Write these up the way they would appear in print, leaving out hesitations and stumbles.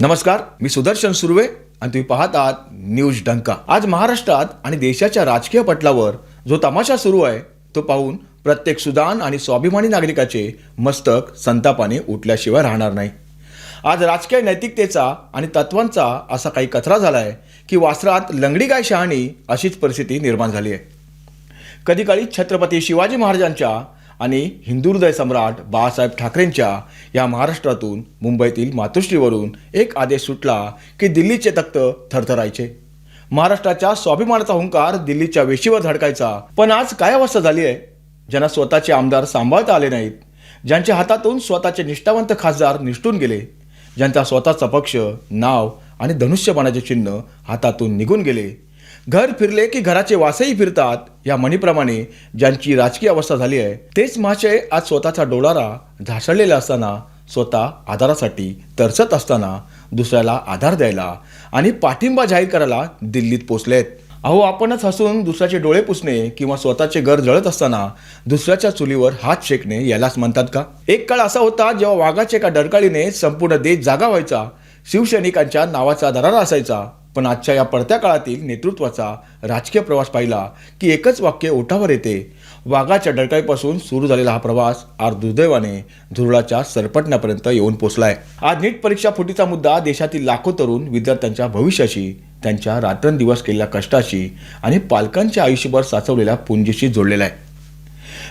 नमस्कार, मी सुदर्शन सुर्वे आणि तुम्ही पाहत आहात न्यूज डंका. आज महाराष्ट्रात आणि देशाच्या राजकीय पटलावर जो तमाशा सुरू आहे तो पाहून प्रत्येक सुदान आणि स्वाभिमानी नागरिकाचे मस्तक संतापाने उठल्याशिवाय राहणार नाही. आज राजकीय नैतिकतेचा आणि तत्वांचा असा काही कचरा झाला आहे की वासरात लंगडी गाय शहाणी अशीच परिस्थिती निर्माण झाली आहे. कधी काळी छत्रपती शिवाजी महाराजांच्या आणि हिंदू हृदय सम्राट बाळासाहेब ठाकरेंच्या या महाराष्ट्रातून मुंबईतील मातोश्रीवरून एक आदेश सुटला की दिल्लीचे तख्त थरथरायचे. महाराष्ट्राच्या स्वाभिमानाचा हुंकार दिल्लीच्या वेशीवर धडकायचा. पण आज काय अवस्था झाली आहे? ज्यांना स्वतःचे आमदार सांभाळता आले नाहीत, ज्यांच्या हातातून स्वतःचे निष्ठावंत खासदार निसटून गेले, ज्यांचा स्वतःचा पक्ष, नाव आणि धनुष्यबाणाचे चिन्ह हातातून निघून गेले, घर फिरले की घराचे वासही फिरतात या म्हणीप्रमाणे ज्यांची राजकीय अवस्था झाली आहे, तेच महाशय आज स्वतःचा डोलारा ढासळलेला असताना, स्वतः आधारासाठी तरसत असताना दुसऱ्याला आधार द्यायला आणि पाठिंबा जाहीर करायला दिल्लीत पोचलेत. अहो, आपणच हसून दुसऱ्याचे डोळे पुसणे किंवा स्वतःचे घर जळत असताना दुसऱ्याच्या चुलीवर हात शेकणे यालाच म्हणतात का? एक काळ असा होता जेव्हा वाघाच्या एका डरकाळीने संपूर्ण देश जागा व्हायचा, शिवसैनिकांच्या नावाचा दरारा असायचा. पण आजच्या या पडत्या काळातील नेतृत्वाचा राजकीय प्रवास पाहिला की एकच वाक्य ओठावर येते. वाघाच्या डरकाळीपासून सुरू झालेला हा प्रवास आज दुर्दैवाने धुरळाच्या सरपटण्यापर्यंत येऊन पोचलाय. आज नीट परीक्षा फुटीचा मुद्दा देशातील लाखो तरुण विद्यार्थ्यांच्या भविष्याशी, त्यांच्या रात्रंदिवस केलेल्या कष्टाशी आणि पालकांच्या आयुष्यभर साचवलेल्या पुंजीशी जोडलेला आहे.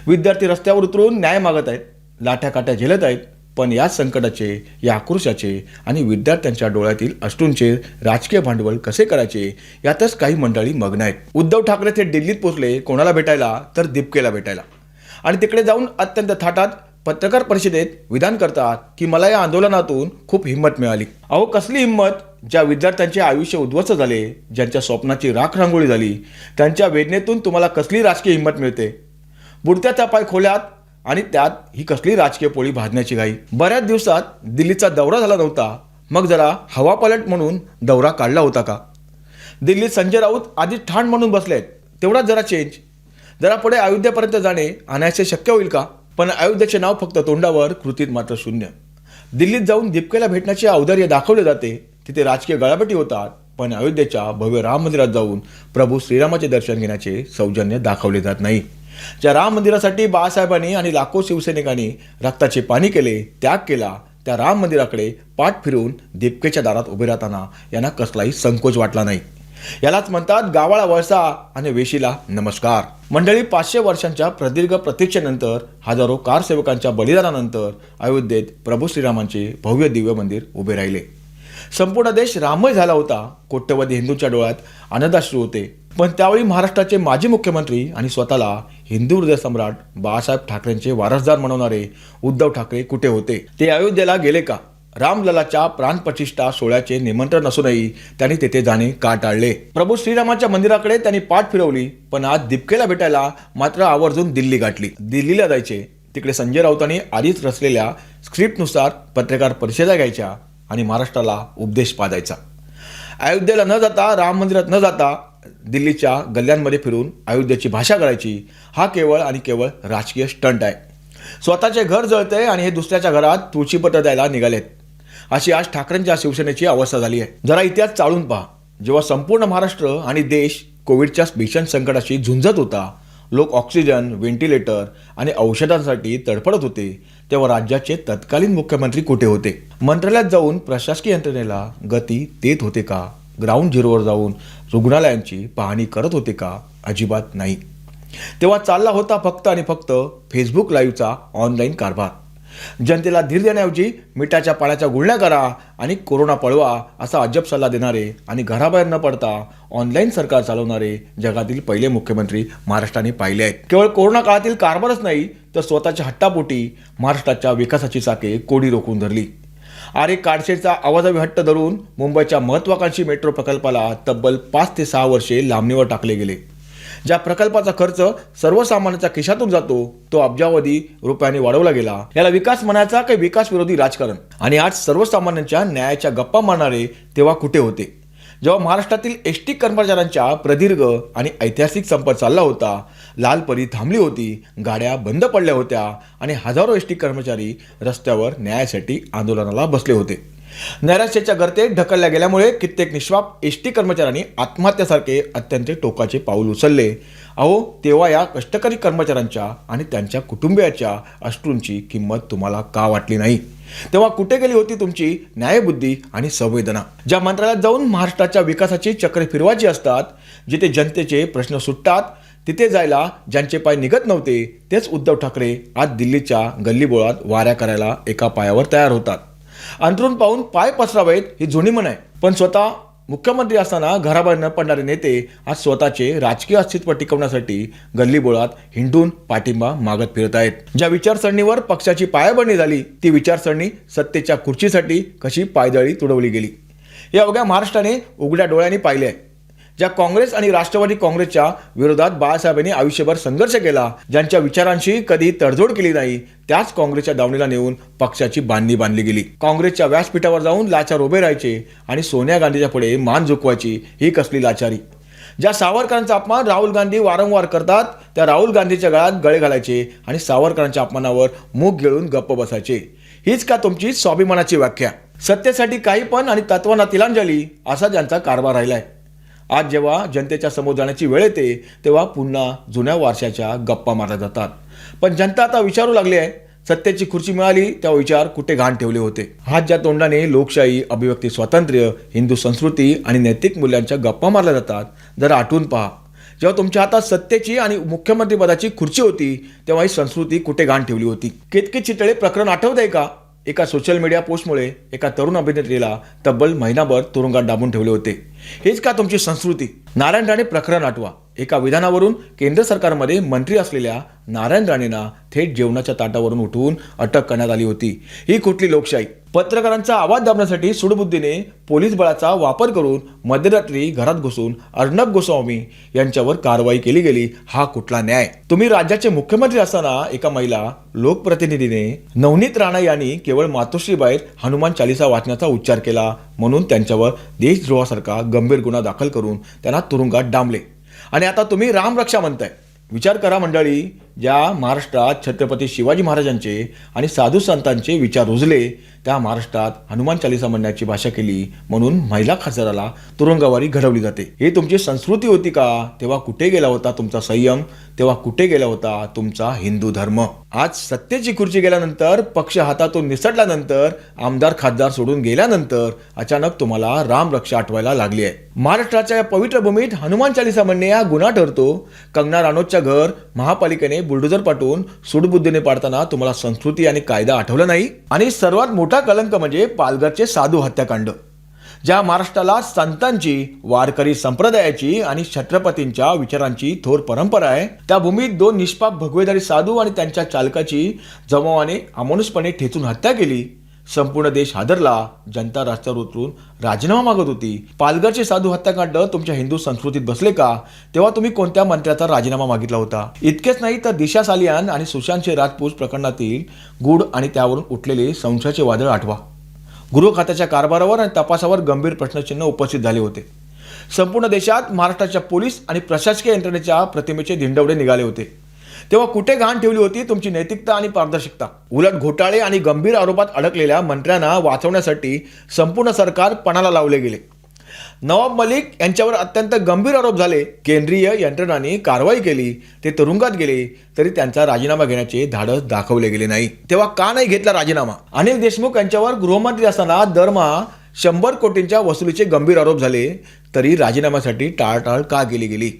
विद्यार्थी रस्त्यावर उतरून न्याय मागत आहेत, लाठ्या काट्या झेलत आहेत. पण या संकटाचे, या आक्रोशाचे आणि विद्यार्थ्यांच्या डोळ्यातील अश्रूंचे राजकीय भांडवल कसे करायचे यातच काही मंडळी मग्न आहेत. उद्धव ठाकरे ते दिल्लीत पोहोचले. कोणाला भेटायला? तर दीपकेला भेटायला. आणि तिकडे जाऊन अत्यंत थाटात पत्रकार परिषदेत विधान करतात की मला या आंदोलनातून खूप हिंमत मिळाली. अहो, कसली हिंमत? ज्या विद्यार्थ्यांचे आयुष्य उद्ध्वस्त झाले, ज्यांच्या स्वप्नाची राख रांगोळी झाली, त्यांच्या वेदनेतून तुम्हाला कसली राजकीय हिंमत मिळते? बुडत्याचा पाय खोल्यात आणि त्यात ही कसली राजकीय पोळी भाजण्याची घाई? बऱ्याच दिवसात दिल्लीचा दौरा झाला नव्हता, मग जरा हवा पालट म्हणून दौरा काढला होता का? दिल्लीत संजय राऊत आधी ठाण म्हणून बसलेत, तेवढाच जरा चेंज. जरा पुढे अयोध्येपर्यंत जाणे आणायचे शक्य होईल का? पण अयोध्येचे नाव फक्त तोंडावर, कृतीत मात्र शून्य. दिल्लीत जाऊन दीपकेला भेटण्याचे औदार्य दाखवले जाते, तिथे राजकीय गळाबटी होतात. पण अयोध्येच्या भव्य राम मंदिरात जाऊन प्रभू श्रीरामाचे दर्शन घेण्याचे सौजन्य दाखवले जात नाही. ज्या राम मंदिरासाठी बाळासाहेबांनी आणि लाखो शिवसैनिकांनी रक्ताचे पाणी केले, त्याग केला, त्या राम मंदिराकडे पाठ फिरून दीपकेच्या दारात उभे राहताना यांना कसलाही संकोच वाटला नाही. यालाच म्हणतात गावाला वळसा आणि वेशीला नमस्कार. मंडळी, 500 वर्षांच्या प्रदीर्घ प्रतीक्षेनंतर, हजारो कारसेवकांच्या बलिदानानंतर अयोध्येत प्रभू श्रीरामांचे भव्य दिव्य मंदिर उभे राहिले. संपूर्ण देश राममय झाला होता. कोट्यवधी हिंदूंच्या डोळ्यात आनंदाश्रू होते. पण त्यावेळी महाराष्ट्राचे माजी मुख्यमंत्री आणि स्वतःला हिंदू हृदय सम्राट बाळासाहेब ठाकरेंचे वारसदार म्हणवणारे उद्धव ठाकरे कुठे होते? ते अयोध्येला गेले का? रामललाच्या प्राणप्रतिष्ठा सोहळ्याचे निमंत्रण असूनही त्यांनी तेथे जाणे का टाळले? प्रभू श्रीरामाच्या मंदिराकडे त्यांनी पाठ फिरवली, पण आज दीपकेला भेटायला मात्र आवर्जून दिल्ली गाठली. दिल्लीला जायचे, तिकडे संजय राऊतांनी आधीच रचलेल्या स्क्रिप्टनुसार पत्रकार परिषदा घ्यायच्या आणि महाराष्ट्राला उपदेश पादायचा. अयोध्येला न जाता, राम मंदिरात न जाता दिल्लीच्या गल्ल्यांमध्ये फिरून अयोध्येची भाषा करायची. हा केवळ आणि केवळ राजकीय स्टंट आहे. स्वतःचे घर जळते आणि हे दुसऱ्याच्या घरात तुळशीपत्र द्यायला निघालेत. अशी आज ठाकरेंच्या शिवसेनेची अवस्था झाली आहे. जरा इतिहास चाळून पहा. जेव्हा संपूर्ण महाराष्ट्र आणि देश कोविडच्या भीषण संकटाशी झुंजत होता, लोक ऑक्सिजन, व्हेंटिलेटर आणि औषधांसाठी तडफडत होते, तेव्हा राज्याचे तत्कालीन मुख्यमंत्री कुठे होते? मंत्रालयात जाऊन प्रशासकीय यंत्रणेला गती देत होते का? ग्राउंड झिरोवर जाऊन रुग्णालयांची पाहणी करत होते का? अजिबात नाही. तेव्हा चालला होता फक्त आणि फक्त फेसबुक लाईव्हचा ऑनलाईन कारभार. जनतेला धीर देण्याऐवजी मिठाच्या पाण्याच्या गुळण्या करा आणि कोरोना पळवा असा अजब सल्ला देणारे आणि घराबाहेर न पडता ऑनलाईन सरकार चालवणारे जगातील पहिले मुख्यमंत्री महाराष्ट्राने पाहिले आहेत. केवळ कोरोना काळातील कारभारच नाही, तर स्वतःच्या हट्टापोटी महाराष्ट्राच्या विकासाची चाके कोडी रोखून धरली. आरे काडशेचा आवाजावी हट्ट धरून मुंबईच्या महत्वाकांक्षी मेट्रो प्रकल्पाला तब्बल 5 ते 6 वर्षे लांबणीवर टाकले गेले. ज्या प्रकल्पाचा खर्च सर्वसामान्यांच्या खिशातून जातो तो अब्जावधी रुपयांनी वाढवला गेला. याला विकास म्हणायचा काही विकास विरोधी राजकारण? आणि आज सर्वसामान्यांच्या न्यायाच्या गप्पा मारणारे तेव्हा कुठे होते? जेव्हा महाराष्ट्रातील एसटी कर्मचाऱ्यांच्या प्रदीर्घ आणि ऐतिहासिक संप चालला होता, लालपरी थांबली होती, गाड्या बंद पडल्या होत्या आणि हजारो एसटी कर्मचारी रस्त्यावर न्यायासाठी आंदोलनाला बसले होते, नैराश्याच्या गर्तेत ढकलल्या गेल्यामुळे कित्येक निष्पाप एसटी कर्मचाऱ्यांनी आत्महत्यासारखे अत्यंत टोकाचे पाऊल उचलले. अहो, तेव्हा या कष्टकरी कर्मचाऱ्यांच्या आणि त्यांच्या कुटुंबियाच्या अश्रूंची किंमत तुम्हाला का वाटली नाही? तेव्हा कुठे गेली होती तुमची न्यायबुद्धी आणि संवेदना? ज्या मंत्रालयात जाऊन महाराष्ट्राच्या विकासाची चक्रे फिरवायची असतात, जिथे जनतेचे प्रश्न सुटतात, तिथे जायला ज्यांचे पाय निघत नव्हते, तेच उद्धव ठाकरे आज दिल्लीच्या गल्लीबोळात वाऱ्या करायला एका पायावर तयार होतात. अंतरून पाहून पाय पसरावेत ही जुनी म्हण आहे, पण स्वतः मुख्यमंत्री असताना घराबाहेर न पडणारे नेते आज स्वतःचे राजकीय अस्तित्व टिकवण्यासाठी गल्लीबोळात हिंडून पाठिंबा मागत फिरत आहेत. ज्या विचारसरणीवर पक्षाची पायाभरणी झाली, ती विचारसरणी सत्तेच्या खुर्चीसाठी कशी पायदळी तुडवली गेली हे अवघ्या महाराष्ट्राने उघड्या डोळ्यांनी पाहिले आहे. ज्या काँग्रेस आणि राष्ट्रवादी काँग्रेसच्या विरोधात बाळासाहेबांनी आयुष्यभर संघर्ष केला, ज्यांच्या विचारांशी कधी तडजोड केली नाही, त्याच काँग्रेसच्या दावणीला नेऊन पक्षाची बांधणी बांधली गेली. काँग्रेसच्या व्यासपीठावर जाऊन लाचार उभे राहायचे आणि सोनिया गांधीच्या पुढे मान झुकवायची ही कसली लाचारी? ज्या सावरकरांचा अपमान राहुल गांधी वारंवार करतात, त्या राहुल गांधीच्या गळ्यात गळे घालायचे आणि सावरकरांच्या अपमानावर मुख गिळून गप्प बसायचे. हीच का तुमची स्वाभिमानाची व्याख्या? सत्तेसाठी काही पण आणि तत्वांना तिलांजली असा ज्यांचा कारभार राहिलाय. आज जेव्हा जनतेच्या समोर जाण्याची वेळ येते, तेव्हा पुन्हा जुन्या वारशाच्या गप्पा मारल्या जातात. पण जनता आता विचारू लागली आहे, सत्तेची खुर्ची मिळाली तेव्हा विचार कुठे घाण ठेवले होते? आज ज्या तोंडाने लोकशाही, अभिव्यक्ती स्वातंत्र्य, हिंदू संस्कृती आणि नैतिक मूल्यांच्या गप्पा मारल्या जातात, जरा आठवून पहा. जेव्हा तुमच्या हातात सत्तेची आणि मुख्यमंत्रीपदाची खुर्ची होती, तेव्हा ही संस्कृती कुठे घाण ठेवली होती? केतकी चितळे प्रकरण आठवतंय का? एका सोशल मीडिया पोस्टमुळे एका तरुण अभिनेत्रीला तब्बल महिनाभर तुरुंगात डांबून ठेवले होते. हेच का तुमची संस्कृती? नारायण राणे प्रकरण आठवा. एका विधानावरून केंद्र सरकारमध्ये मंत्री असलेल्या नारायण राणेंना थेट जेवणाच्या ताटावरून उठवून अटक करण्यात आली होती. ही कुठली लोकशाही? पत्रकारांचा आवाज दाबण्यासाठी सुडबुद्धीने पोलीस बळाचा वापर करून मध्यरात्री घरात घुसून अर्णब गोस्वामी यांच्यावर कारवाई केली गेली. हा कुठला न्याय? तुम्ही राज्याचे मुख्यमंत्री असताना एका महिला लोकप्रतिनिधीने नवनीत राणा यांनी केवळ मातोश्रीबाहेर हनुमान चालीसा वाचण्याचा उच्चार केला म्हणून त्यांच्यावर देशद्रोहासारखा गंभीर गुन्हा दाखल करून त्यांना तुरुंगात डांबले. आणि आता तुम्ही रामरक्षा म्हणताय. विचार करा मंडळी, ज्या महाराष्ट्रात छत्रपती शिवाजी महाराजांचे आणि साधू संतांचे विचार रुजले, त्या महाराष्ट्रात हनुमान चालीसा म्हणण्याची भाषा केली म्हणून महिला खासदाराला तुरुंगवारी घडवली जाते. ही तुमची संस्कृती होती का? तेव्हा कुठे गेला होता तुमचा संयम? तेव्हा कुठे गेला होता तुमचा हिंदू धर्म? आज सत्तेची खुर्ची गेल्यानंतर, पक्ष हातातून निसटल्यानंतर, आमदार खासदार सोडून गेल्यानंतर अचानक तुम्हाला रामरक्षा आठवायला लागली आहे. महाराष्ट्राच्या या पवित्र भूमीत हनुमान चालीसा म्हणणे हा गुन्हा ठरतो. कंगना राणौतच्या घर महापालिकेने बुलडोजर पाठवून सुडबुद्धीने पाडताना तुम्हाला संस्कृती आणि कायदा आठवला नाही? आणि सर्वात मोठा कलंक म्हणजे पालघरचे साधू हत्याकांड. ज्या महाराष्ट्राला संतांची, वारकरी संप्रदायाची आणि छत्रपतींच्या विचारांची थोर परंपरा आहे, त्या भूमीत दोन निष्पाप भगवेधारी साधू आणि त्यांच्या चालकाची जमावाने अमानुषपणे ठेचून हत्या केली. संपूर्ण देश हादरला. जनता रस्त्यावर उतरून राजीनामा मागत होती. पालघरचे साधू हत्याकांड तुमच्या हिंदू संस्कृतीत बसले का? तेव्हा तुम्ही कोणत्या मंत्र्याचा राजीनामा मागितला होता? इतकेच नाही तर दिशा सालियान आणि सुशांत सिंह राजपूत प्रकरणातील गूढ आणि त्यावरून उठलेले संशयाचे वादळ आठवा. गृह खात्याच्या कारभारावर आणि तपासावर गंभीर प्रश्नचिन्ह उपस्थित झाले होते. संपूर्ण देशात महाराष्ट्राच्या पोलीस आणि प्रशासकीय यंत्रणेच्या प्रतिमेचे धिंडवडे निघाले होते. तेव्हा कुठे घाण ठेवली होती तुमची नैतिकता आणि पारदर्शकता? उलट घोटाळे आणि गंभीर आरोपात अडकलेल्या मंत्र्यांना वाचवण्यासाठी संपूर्ण सरकार पणाला लावले गेले. नवाब मलिक यांच्यावर अत्यंत गंभीर आरोप झाले. केंद्रीय यंत्रणांनी कारवाई केली. ते तुरुंगात गेले तरी त्यांचा राजीनामा घेण्याचे धाडस दाखवले गेले नाही. तेव्हा का नाही घेतला राजीनामा? अनिल देशमुख यांच्यावर गृहमंत्री असताना दरमहा 100 कोटींच्या वसुलीचे गंभीर आरोप झाले तरी राजीनाम्यासाठी टाळाटाळ का केली गेली?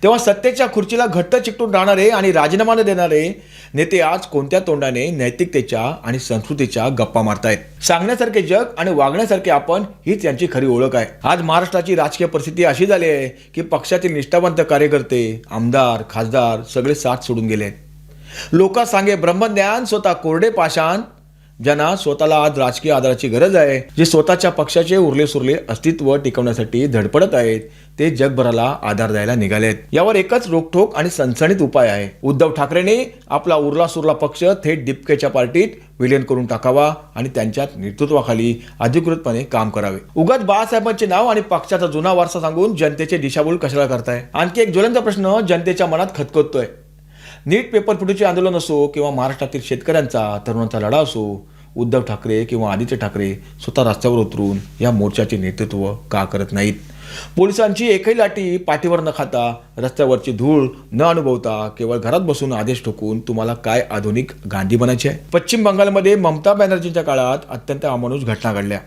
तेव्हा सत्तेच्या खुर्चीला घट्ट चिकटून राहणारे आणि राजीनामा न देणारे नेते आज कोणत्या तोंडाने नैतिकतेच्या आणि संस्कृतीच्या गप्पा मारतायत? सांगण्यासारखे जग आणि वागण्यासारखे आपण, हीच यांची खरी ओळख आहे. आज महाराष्ट्राची राजकीय परिस्थिती अशी झाली आहे की पक्षातील निष्ठावंत कार्यकर्ते, आमदार, खासदार सगळे साथ सोडून गेले. लोका सांगे ब्रह्मज्ञान, स्वतः कोरडे पाषाण. ज्यांना स्वतःला आज राजकीय आधाराची गरज आहे, जे स्वतःच्या पक्षाचे उरले सुरले अस्तित्व टिकवण्यासाठी धडपडत आहेत, ते जगभराला आधार द्यायला निघालेत. यावर एकच रोखठोक आणि सणसणीत उपाय आहे. उद्धव ठाकरेंनी आपला उरला सुरला पक्ष थेट डिपकेच्या पार्टीत विलीन करून टाकावा आणि त्यांच्या नेतृत्वाखाली अधिकृतपणे काम करावे. उगाच बाळासाहेबांचे नाव आणि पक्षाचा जुना वारसा सांगून जनतेचे दिशाभूल कशाला करताय? आणखी एक ज्वलंत प्रश्न जनतेच्या मनात खतखततोय. नीट पेपर फुटीचे आंदोलन असो किंवा महाराष्ट्रातील शेतकऱ्यांचा, तरुणांचा लढा असो, उद्धव ठाकरे किंवा आदित्य ठाकरे स्वतः रस्त्यावर उतरून या मोर्चाचे नेतृत्व का करत नाहीत? पोलिसांची एकही लाठी पाठीवर न खाता, रस्त्यावरची धूळ न अनुभवता, केवळ घरात बसून आदेश ठोकून तुम्हाला काय आधुनिक गांधी बनायचे आहे? पश्चिम बंगालमध्ये ममता बॅनर्जींच्या काळात अत्यंत अमानुष घटना घडल्या.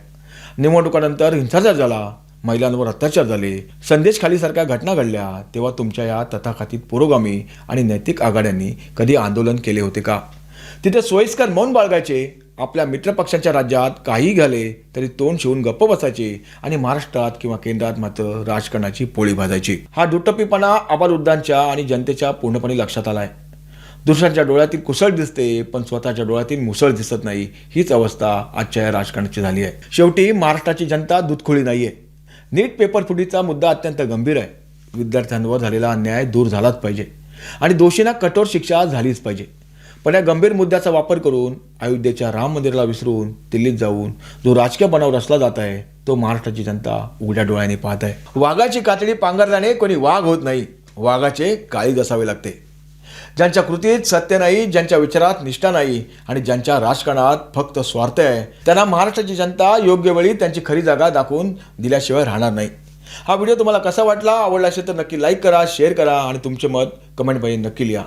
निवडणुकानंतर हिंसाचार झाला, महिलांवर अत्याचार झाले, संदेश खालीसारख्या घटना घडल्या. तेव्हा तुमच्या या तथाकथित पुरोगामी आणि नैतिक आघाड्यांनी कधी आंदोलन केले होते का? तिथे सोयीस्कर मौन बाळगायचे, आपल्या मित्रपक्षांच्या राज्यात काहीही झाले तरी तोंड शिवून गप्प बसायचे आणि महाराष्ट्रात किंवा केंद्रात मात्र राजकारणाची पोळी भाजायची. हा दुटप्पीपणा आबालवृद्धांच्या आणि जनतेच्या पूर्णपणे लक्षात आलाय. दुसऱ्यांच्या डोळ्यातील कुसळ दिसते पण स्वतःच्या डोळ्यातील मुसळ दिसत नाही. हीच अवस्था आजच्या या राजकारणाची झाली आहे. शेवटी महाराष्ट्राची जनता दूधखोळी नाहीये. नीट पेपर फुटीचा मुद्दा अत्यंत गंभीर आहे. विद्यार्थ्यांवर झालेला अन्याय दूर झालाच पाहिजे आणि दोषींना कठोर शिक्षा झालीच पाहिजे. पण या गंभीर मुद्द्याचा वापर करून अयोध्येच्या राम मंदिराला विसरून दिल्लीत जाऊन जो राजकीय बनाव रचला जात आहे तो महाराष्ट्राची जनता उघड्या डोळ्याने पाहत आहे. वाघाची कातडी पांघरल्याने कोणी वाघ होत नाही, वाघाचे काळीज असावे लागते. ज्यांच्या कृतीत सत्य नाही, ज्यांच्या विचारात निष्ठा नाही आणि ज्यांच्या राजकारणात फक्त स्वार्थ आहे, त्यांना महाराष्ट्राची जनता योग्य वेळी त्यांची खरी जागा दाखवून दिल्याशिवाय राहणार नाही. हा व्हिडिओ तुम्हाला कसा वाटला? आवडला असेल तर नक्की लाईक करा, शेअर करा आणि तुमचे मत कमेंटमध्ये नक्की लिहा.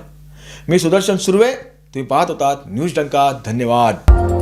मी सुदर्शन सुर्वे, तुम्ही पाहत होतात न्यूज डंका. धन्यवाद.